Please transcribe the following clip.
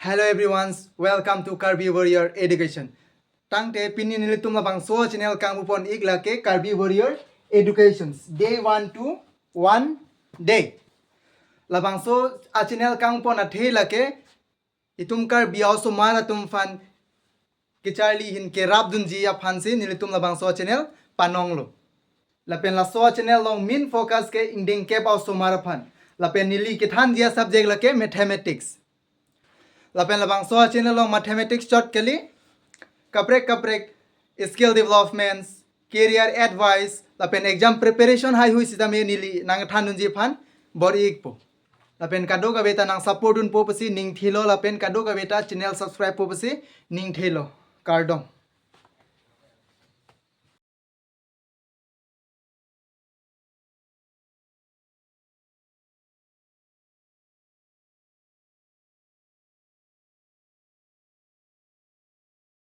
Hello everyone, welcome to Karbi Warrior Education. Tangte pinin nilitum labang so channel kang upon iglake Karbi Warrior Education. Day 1 to 1 day. Labang so a channel kang upon athe lake itum Karbi also mara tum fan Kicharli hin ke rabdun ji ya fansi nilitum labang so channel panonglo. Lapen la so channel long min focus ke inding ke also mara fan. Lapen nili kithan dia subject lake mathematics. Lapen labang so channel long mathematics short kali kaprek skill developments career advice lapen exam preparation hai hui sita me nili nang thanun ji phan bori ikpo lapen kado ka beta nang support un po pasi ning thilo lapen kado ka beta channel subscribe po pasi ning thilo kardong